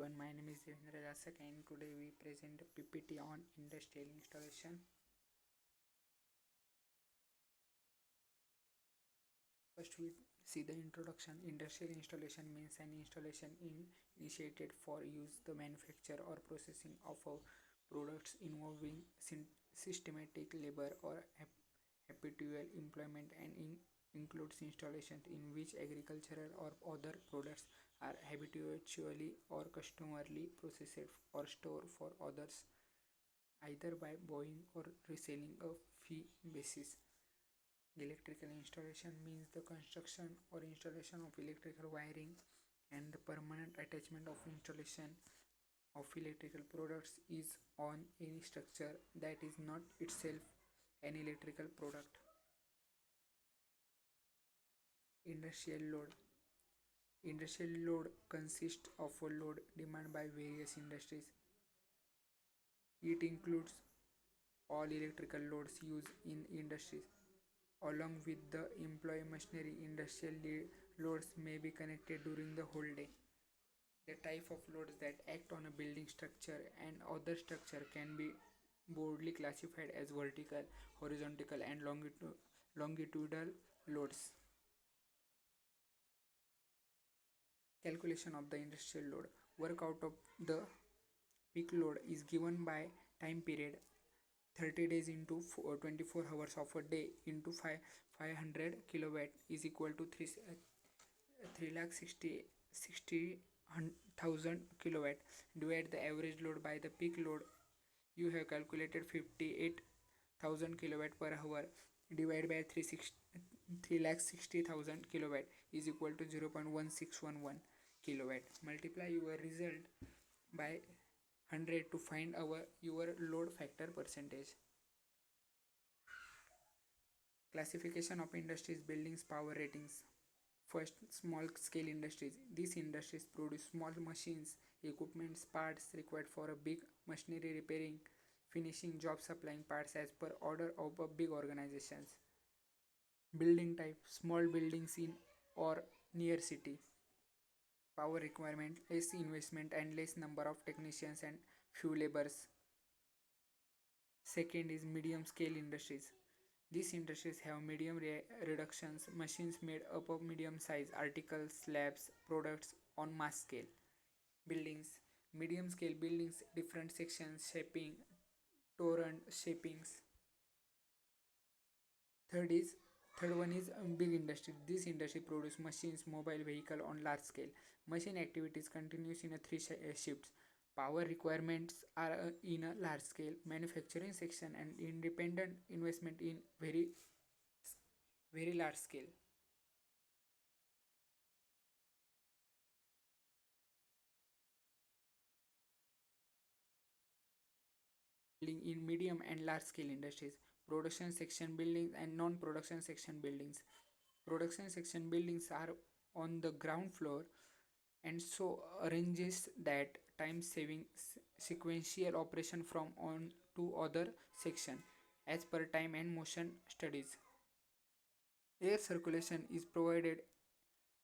everyone, my name is Devendra Dasak and today we present a PPT on industrial installation. First we see the introduction. Industrial installation means an installation initiated for use the manufacture or processing of a products involving systematic labor or habitual employment and includes installations in which agricultural or other products are habitually or customarily processed or stored for others either by buying or reselling a fee basis. Electrical installation means the construction or installation of electrical wiring and the permanent attachment of installation of electrical products is on any structure that is not itself an electrical product. Industrial load. Industrial load consists of a load demanded by various industries. It includes all electrical loads used in industries. Along with the employee machinery, industrial loads may be connected during the whole day. The type of loads that act on a building structure and other structure can be broadly classified as vertical, horizontal, and longitudinal loads. Calculation of the industrial load. Work out of the peak load is given by time period 30 days into 24 hours of a day into 500 kilowatt is equal to 3,60,000 kilowatt. Divide the average load by the peak load. You have calculated 58,000 kilowatt per hour. Divide by 3,60,000 kilowatt is equal to 0.1611 kilowatt. Multiply your result by 100 to find your load factor percentage. Classification of industries, buildings, power ratings. First, small scale industries. These industries produce small machines, equipments, parts required for a big machinery repairing, finishing job supplying parts as per order of a big organizations. Building type, small buildings in or near city. Power requirement, less investment and less number of technicians and few laborers. Second is medium scale industries. These industries have medium reductions, machines made up of medium size articles, slabs, products on mass scale. Buildings, medium scale buildings, different sections, shaping, torrent shapings. Third is Third one is big industry. This industry produce machines, mobile vehicle on large scale. Machine activities continues in a three shifts. Power requirements are in a large scale. Manufacturing section and independent investment in very large scale. Building in medium and large scale industries. Production section buildings and non-production section buildings. Production section buildings are on the ground floor and so arranges that time saving sequential operation from on to other section as per time and motion studies. Air circulation is provided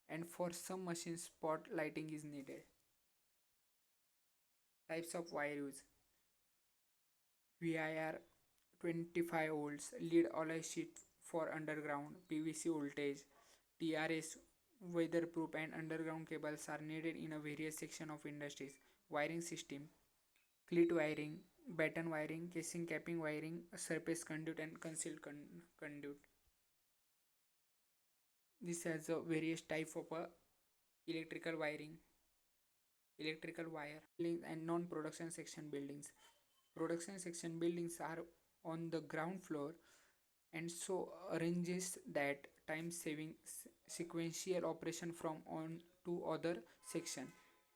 and for some machines spot lighting is needed. Types of wire use. VIR 25 volts lead alloy sheet for underground PVC voltage. TRS weatherproof and underground cables are needed in a various section of industries. Wiring system, clit wiring, batten wiring, casing capping wiring, surface conduit and concealed conduit. This has a various type of electrical wiring, electrical wire and non-production section buildings. Production section buildings are on the ground floor and so arranges that time saving sequential operation from on to other section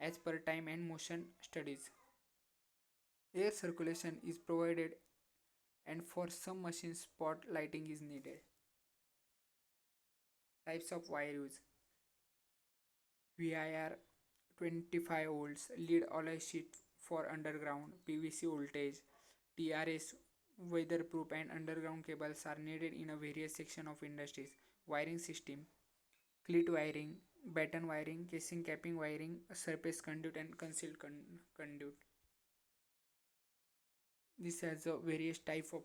as per time and motion studies. Air circulation is provided and for some machines spot lighting is needed. Types of wire use. VIR 25 volts lead alloy sheet for underground PVC voltage. TRS weatherproof and underground cables are needed in a various section of industries. Wiring system, clit wiring, batten wiring, casing capping wiring, surface conduit, and concealed conduit. This has a various type of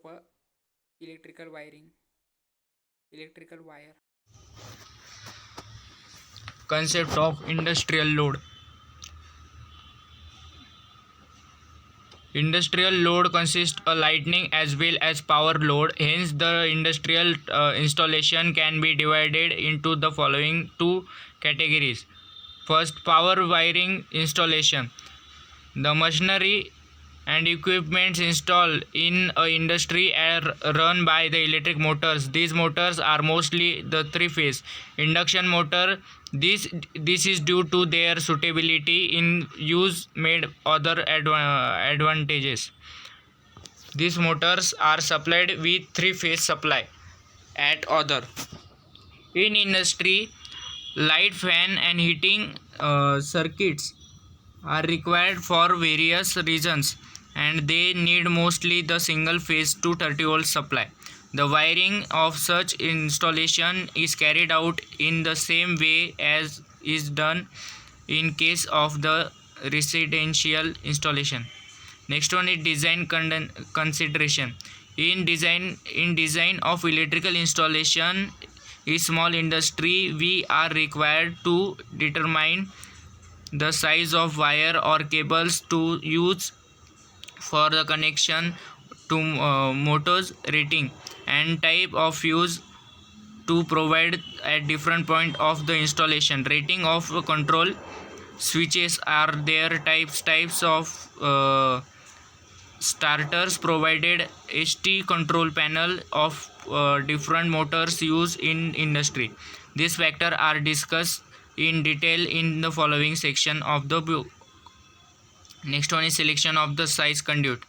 electrical wiring, electrical wire. Concept of industrial load. Industrial load consists a lightning as well as power load. Hence, the industrial installation can be divided into the following two categories. First, power wiring installation. The machinery and equipments installed in a industry are run by the electric motors. These motors are mostly the three-phase induction motor. This is due to their suitability in use made other advantages. These motors are supplied with three-phase supply at other. In industry, light, fan and heating circuits are required for various reasons, and they need mostly the single phase 230-volt supply. The wiring of such installation is carried out in the same way as is done in case of the residential installation. Next one is design consideration. In design of electrical installation in small industry, we are required to determine the size of wire or cables to use for the connection to motors, rating and type of fuse to provide at different point of the installation. Rating of control switches are their types of starters provided. HT control panel of different motors used in industry. These factors are discussed in detail in the following section of the book. Next one is selection of the size conduit.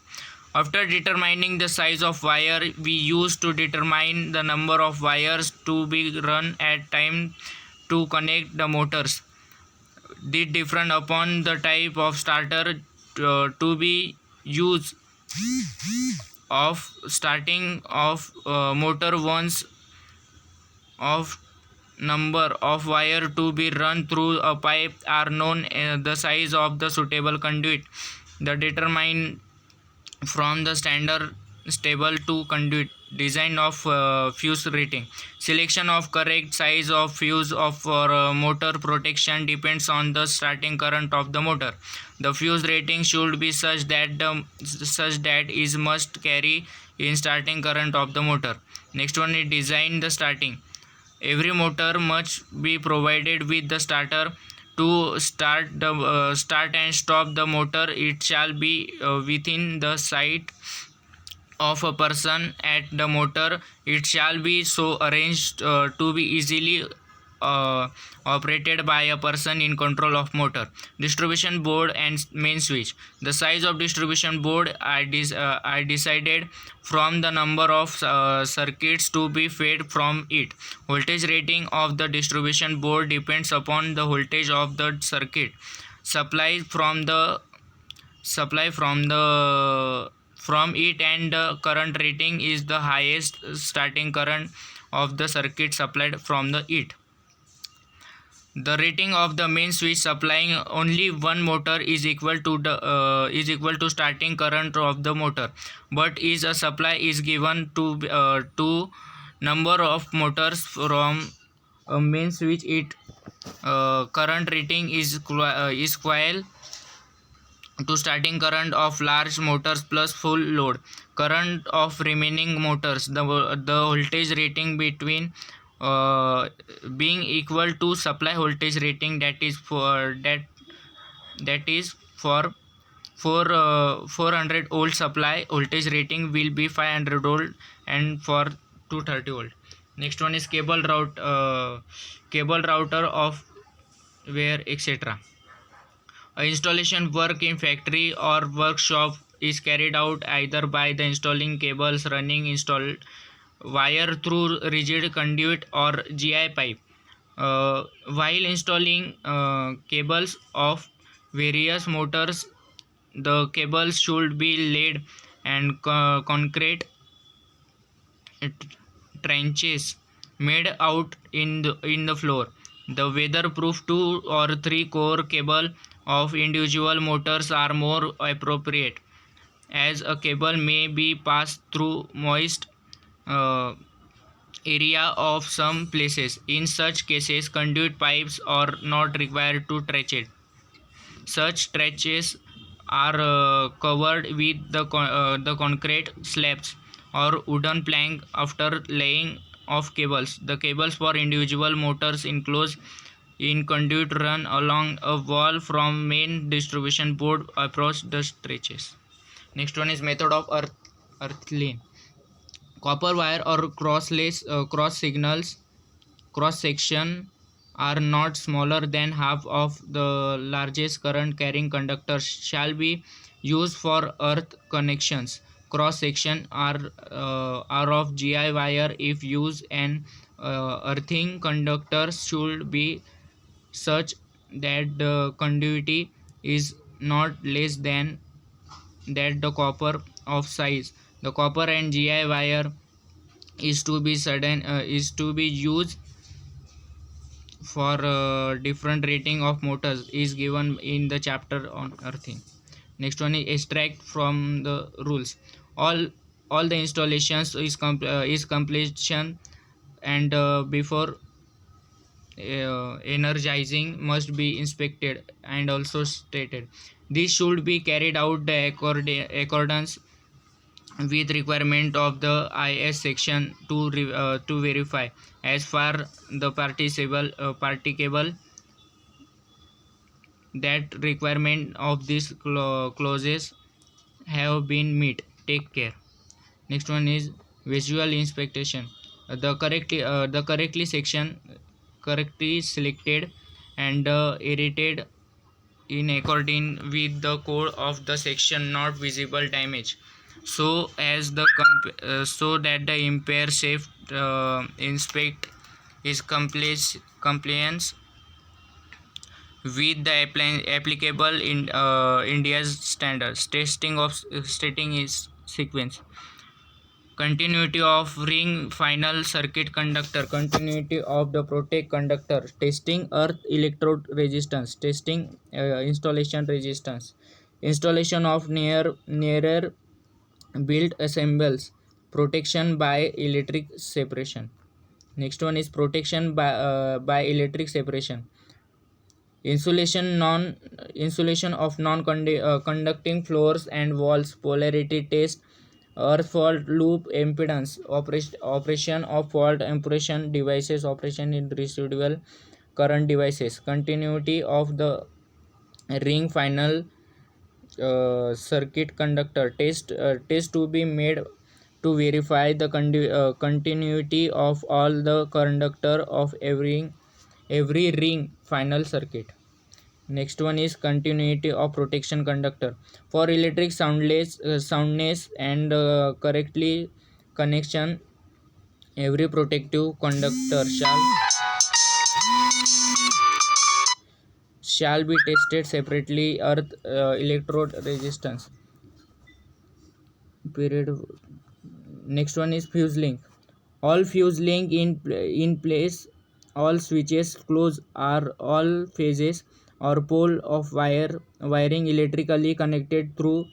After determining the size of wire, we use to determine the number of wires to be run at time to connect the motors. This different upon the type of starter to be used of starting of motor. Once of number of wire to be run through a pipe are known. The size of the suitable conduit the determine from the standard stable to conduit. Design of fuse rating. Selection of correct size of fuse of for motor protection depends on the starting current of the motor. The fuse rating should be such that is must carry in starting current of the motor. Next one is design the starting. Every motor must be provided with the starter to start and stop the motor. It shall be within the sight of a person at the motor. It shall be so arranged to be easily uh, operated by a person in control of motor. Distribution board and main switch. The size of distribution board are decided from the number of circuits to be fed from it. Voltage rating of the distribution board depends upon the voltage of the circuit. Supply from it, and the current rating is the highest starting current of the circuit supplied from the it. The rating of the main switch supplying only one motor is equal to starting current of the motor, but is a supply is given to number of motors from a main switch. It current rating is equal to starting current of large motors plus full load current of remaining motors. The voltage rating between being equal to supply voltage rating, that is for 400 volt supply voltage rating will be 500 volt, and for 230 volt. Next one is cable router of where etc. Installation work in factory or workshop is carried out either by the installing cables running installed wire through rigid conduit or GI pipe. While installing cables of various motors, the cables should be laid and concrete trenches made out in the floor. The weatherproof 2 or 3 core cable of individual motors are more appropriate, as a cable may be passed through moist uh, area of some places. In such cases, conduit pipes are not required to stretch it. Such trenches are covered with the concrete slabs or wooden plank after laying of cables. The cables for individual motors enclosed in conduit run along a wall from main distribution board across the stretches. Next one is method of earthline. Copper wire or cross section are not smaller than half of the largest current carrying conductors shall be used for earth connections. Cross section are of GI wire if used, and earthing conductors should be such that the conduity is not less than that the copper of size. The copper and GI wire is to be used for different rating of motors is given in the chapter on earthing. Next one is extract from the rules. All all the installations is completion, and before energizing must be inspected and also stated. This should be carried out the accordance with requirement of the IS section to verify as far the participable that requirement of these clauses have been met. Take care. Next one is visual inspection. The correctly selected and irritated in according with the code of the section, not visible damage, so as so that the impair safe inspect is compliance with the applicable in India's standards. Testing of stating is sequence. Continuity of ring final circuit conductor, continuity of the protect conductor, testing earth electrode resistance, testing installation resistance, installation of nearer built assembles, protection by electric separation. Next one is protection by electric separation. Insulation of non conducting floors and walls, polarity test, earth fault loop impedance, operation of fault impression devices, operation in residual current devices, continuity of the ring final circuit conductor, test to be made to verify the continuity of all the conductor of every ring final circuit. Next one is continuity of protection conductor. For electric soundness and correctly connection, every protective conductor shall be tested separately. Earth electrode resistance period. Next one is fuse link. All fuse link in place, all switches close, are all phases or pole of wiring electrically connected through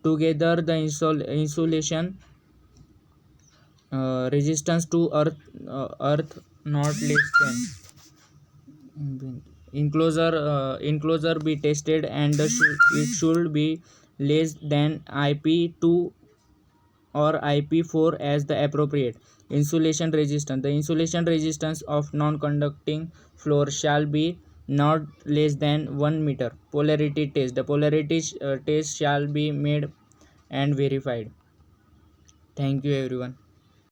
together. The insulation resistance to earth not less than enclosure be tested, and it should be less than IP2 or IP4 as the appropriate. Insulation resistance. The insulation resistance of non-conducting floor shall be not less than 1 meter. Polarity test. The polarity test shall be made and verified. Thank you everyone.